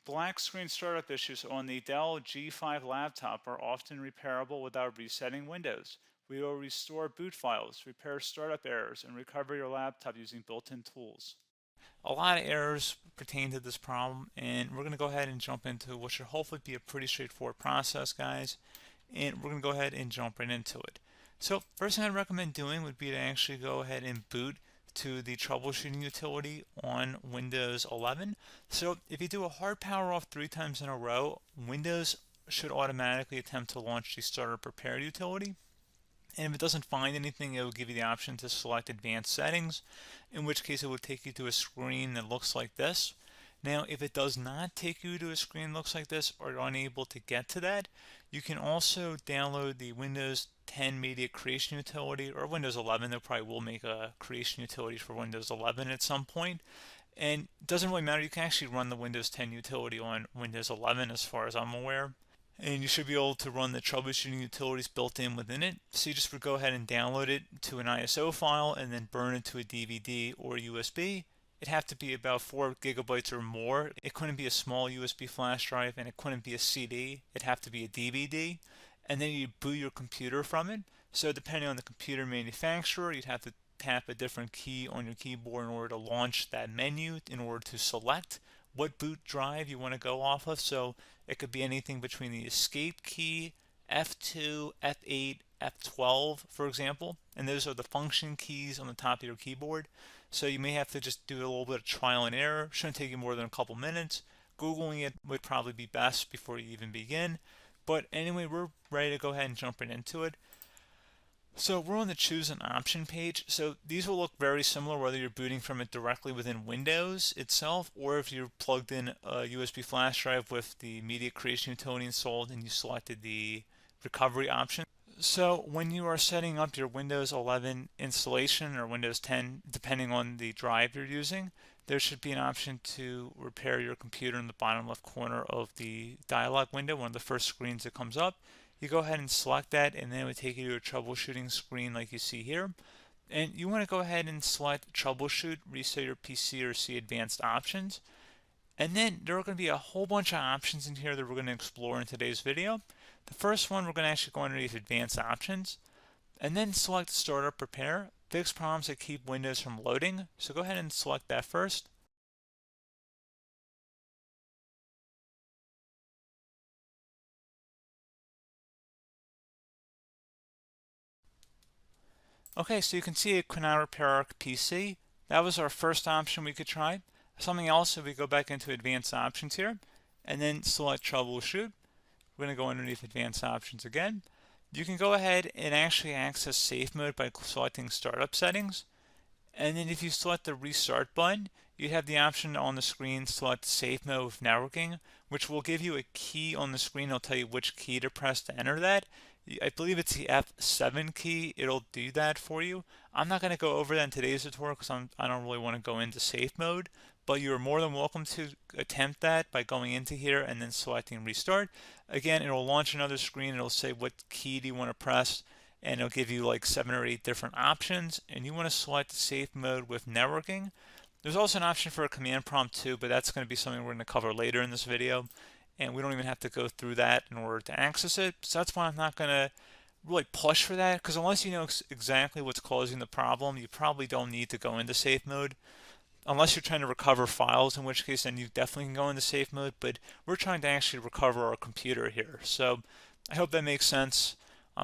Black screen startup issues on the Dell G5 laptop are often repairable without resetting Windows. We will restore boot files, repair startup errors, and recover your laptop using built-in tools. A lot of errors pertain to this problem, and we're going to go ahead and jump into what should hopefully be a pretty straightforward process, guys. And we're going to go ahead and jump right into it. So first thing I'd recommend doing would be to actually go ahead and boot to the troubleshooting utility on Windows 11. So if you do a hard power off 3 times in a row, Windows should automatically attempt to launch the startup repair utility. And if it doesn't find anything, it will give you the option to select advanced settings, in which case it will take you to a screen that looks like this. Now, if it does not take you to a screen that looks like this, or you're unable to get to that, you can also download the Windows 10 Media Creation Utility, or Windows 11. They probably will make a creation utility for Windows 11 at some point. And it doesn't really matter. You can actually run the Windows 10 utility on Windows 11 as far as I'm aware. And you should be able to run the troubleshooting utilities built in within it. So you just would go ahead and download it to an ISO file and then burn it to a DVD or USB. It'd have to be about 4 gigabytes or more. It couldn't be a small USB flash drive, and it couldn't be a CD. It'd have to be a DVD. And then you boot your computer from it. So depending on the computer manufacturer, you'd have to tap a different key on your keyboard in order to launch that menu, in order to select what boot drive you want to go off of. So it could be anything between the escape key, F2, F8, F12, for example. And those are the function keys on the top of your keyboard. So you may have to just do a little bit of trial and error. Shouldn't take you more than a couple minutes. Googling it would probably be best before you even begin. But anyway, we're ready to go ahead and jump right into it. So we're on the choose an option page. So these will look very similar whether you're booting from it directly within Windows itself, or if you're plugged in a USB flash drive with the media creation utility installed and you selected the recovery option. So when you are setting up your Windows 11 installation or Windows 10, depending on the drive you're using, there should be an option to repair your computer in the bottom left corner of the dialog window, one of the first screens that comes up. You go ahead and select that, and then it would take you to a troubleshooting screen like you see here. And you want to go ahead and select troubleshoot, reset your PC, or see advanced options. And then there are going to be a whole bunch of options in here that we're going to explore in today's video. The first one, we're going to actually go underneath advanced options and then select startup repair, fix problems that keep Windows from loading. So go ahead and select that first. Okay, so you can see it could not repair our PC. That was our first option we could try. Something else, if we go back into advanced options here and then select troubleshoot, we're going to go underneath advanced options again. You can go ahead and actually access safe mode by selecting startup settings. And then if you select the restart button, you have the option on the screen select safe mode with networking, which will give you a key on the screen. It'll tell you which key to press to enter that. I believe it's the F7 key. It'll do that for you. I'm not going to go over that in today's tutorial because I don't really want to go into safe mode, but you're more than welcome to attempt that by going into here and then selecting restart. Again, it'll launch another screen. It'll say what key do you want to press, and it'll give you like 7 or 8 different options, and you want to select safe mode with networking. There's also an option for a command prompt too, but that's going to be something we're going to cover later in this video, and we don't even have to go through that in order to access it. So that's why I'm not going to really push for that, because unless you know exactly what's causing the problem, you probably don't need to go into safe mode. Unless you're trying to recover files, in which case then you definitely can go into safe mode, but we're trying to actually recover our computer here. So I hope that makes sense.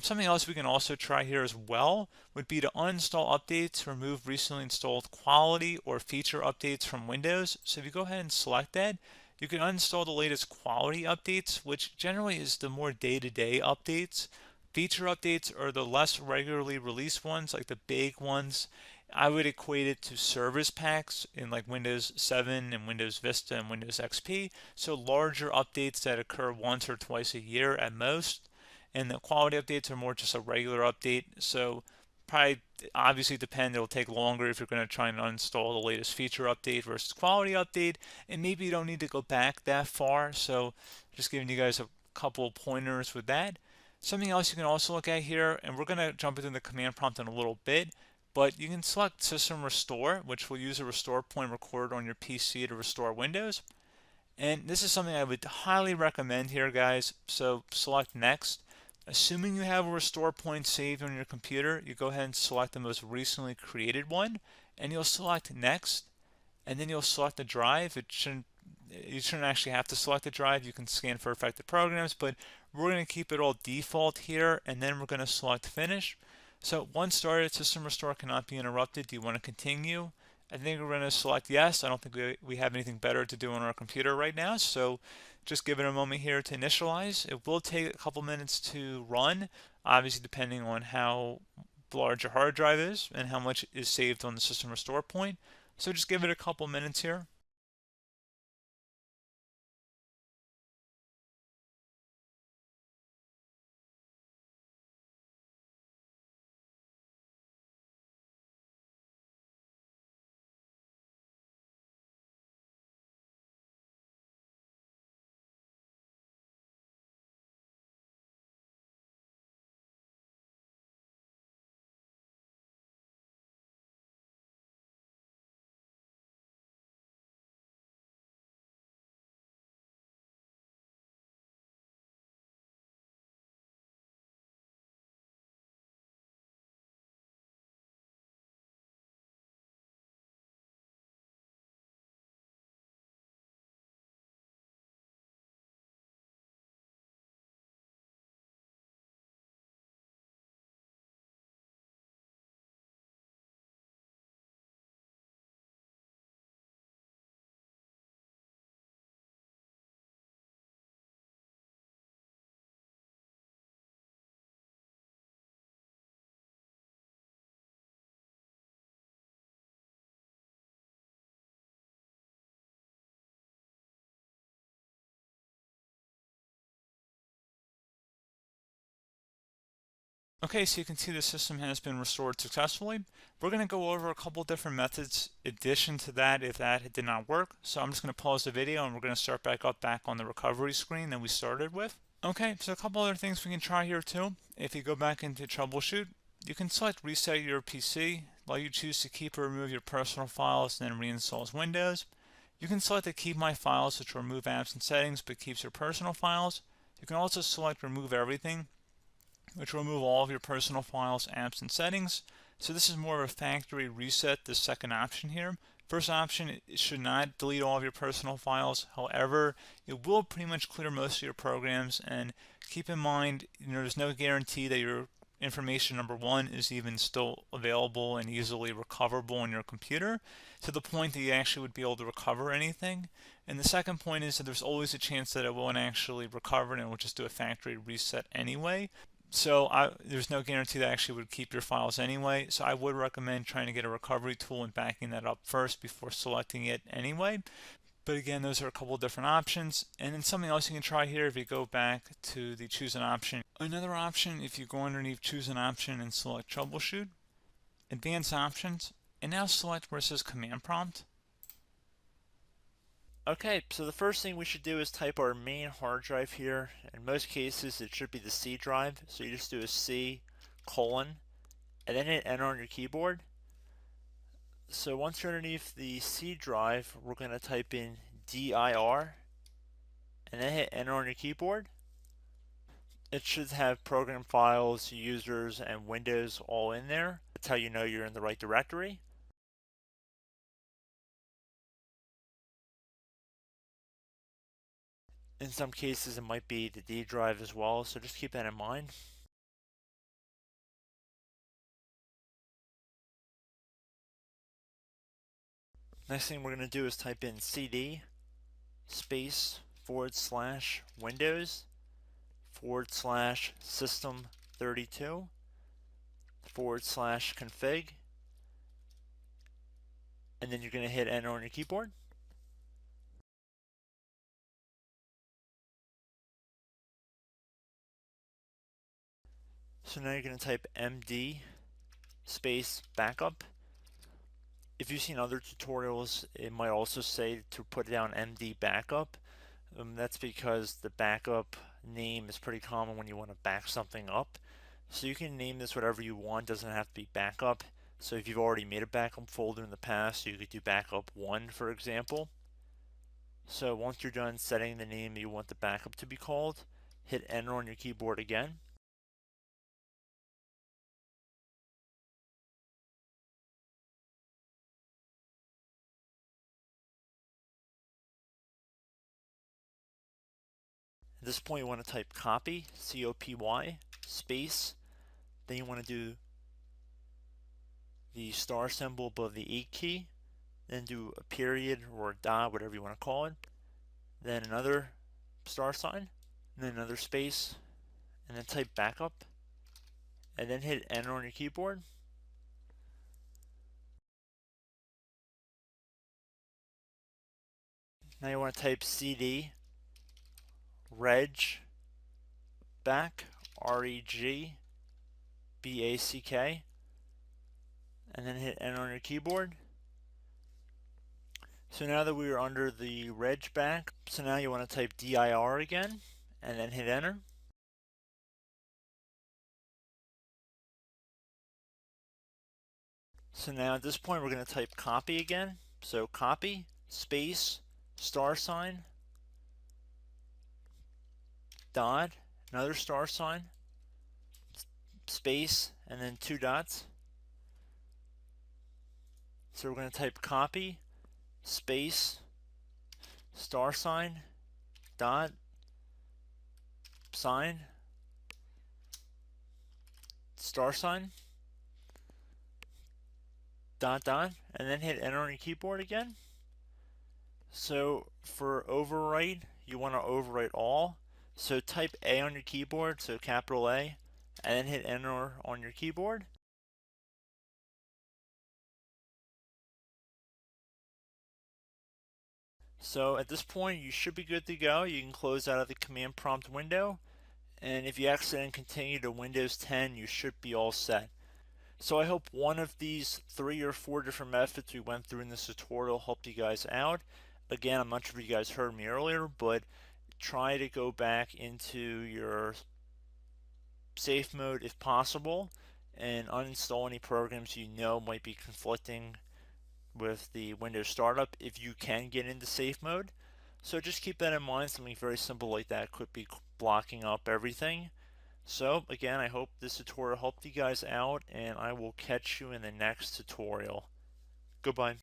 Something else we can also try here as well would be to uninstall updates, remove recently installed quality or feature updates from Windows. So if you go ahead and select that, you can uninstall the latest quality updates, which generally is the more day-to-day updates. Feature updates are the less regularly released ones, like the big ones. I would equate it to service packs in like Windows 7 and Windows Vista and Windows XP. So larger updates that occur once or twice a year at most. And the quality updates are more just a regular update. So probably obviously depend, it'll take longer if you're going to try and uninstall the latest feature update versus quality update. And maybe you don't need to go back that far. So just giving you guys a couple of pointers with that. Something else you can also look at here, and we're going to jump into the command prompt in a little bit, but you can select System Restore, which will use a restore point recorded on your PC to restore Windows. And this is something I would highly recommend here, guys. So select next. Assuming you have a restore point saved on your computer, you go ahead and select the most recently created one, and you'll select next, and then you'll select the drive. You shouldn't actually have to select the drive. You can scan for affected programs, but we're going to keep it all default here, and then we're going to select finish. So once started, system restore cannot be interrupted. Do you want to continue? I think we're going to select yes. I don't think we have anything better to do on our computer right now, so just give it a moment here to initialize. It will take a couple minutes to run, obviously depending on how large your hard drive is and how much is saved on the system restore point. So just give it a couple minutes here. Okay, so you can see the system has been restored successfully. We're going to go over a couple different methods in addition to that if that did not work. So I'm just going to pause the video and we're going to start back on the recovery screen that we started with. Okay, so a couple other things we can try here too. If you go back into troubleshoot, you can select reset your PC while you choose to keep or remove your personal files and then reinstalls Windows. You can select to keep my files, which will remove apps and settings but keeps your personal files. You can also select remove everything, which will remove all of your personal files, apps, and settings. So this is more of a factory reset, the second option here. First option, it should not delete all of your personal files. However, it will pretty much clear most of your programs. And keep in mind, there's no guarantee that your information, number one, is even still available and easily recoverable on your computer to the point that you actually would be able to recover anything. And the second point is that there's always a chance that it won't actually recover and it will just do a factory reset anyway. So there's no guarantee that actually would keep your files anyway. So I would recommend trying to get a recovery tool and backing that up first before selecting it anyway. But again, those are a couple different options. And then something else you can try here if you go back to the choose an option. Another option, if you go underneath choose an option and select troubleshoot, advanced options, and now select where it says command prompt. Okay, so the first thing we should do is type our main hard drive here. In most cases, it should be the C drive. So you just do a C colon and then hit enter on your keyboard. So once you're underneath the C drive, we're going to type in dir and then hit enter on your keyboard. It should have program files, users, and Windows all in there. That's how you know you're in the right directory. In some cases, it might be the D drive as well, so just keep that in mind. Next thing we're going to do is type in cd space / Windows / system 32 / config, and then you're going to hit enter on your keyboard. So now you're going to type md space backup. If you've seen other tutorials, it might also say to put down md backup. That's because the backup name is pretty common when you want to back something up. So you can name this whatever you want, doesn't have to be backup. So if you've already made a backup folder in the past, you could do backup 1, for example. So once you're done setting the name you want the backup to be called, hit enter on your keyboard again. At this point you want to type copy, C-O-P-Y, space, then you want to do the star symbol above the 8 key, then do a period or a dot, whatever you want to call it, then another star sign, and then another space, and then type backup, and then hit enter on your keyboard. Now you want to type CD reg back, R-E-G-B-A-C-K, and then hit enter on your keyboard. So now that we are under the reg back, so now you want to type dir again, and then hit enter. So now at this point we're going to type copy again. So copy, space, star sign, dot, another star sign, space, and then 2 dots. So we're going to type copy, space, star sign, dot, sign, star sign, dot, dot, and then hit enter on your keyboard again. So for overwrite, you want to overwrite all. So type A on your keyboard, so capital A, and then hit enter on your keyboard. So at this point you should be good to go. You can close out of the command prompt window, and if you accidentally continue to Windows 10 you should be all set. So I hope one of these 3 or 4 different methods we went through in this tutorial helped you guys out. Again, I'm not sure if you guys heard me earlier, but try to go back into your safe mode if possible and uninstall any programs you know might be conflicting with the Windows startup if you can get into safe mode. So just keep that in mind. Something very simple like that could be blocking up everything. So again, I hope this tutorial helped you guys out, and I will catch you in the next tutorial. Goodbye.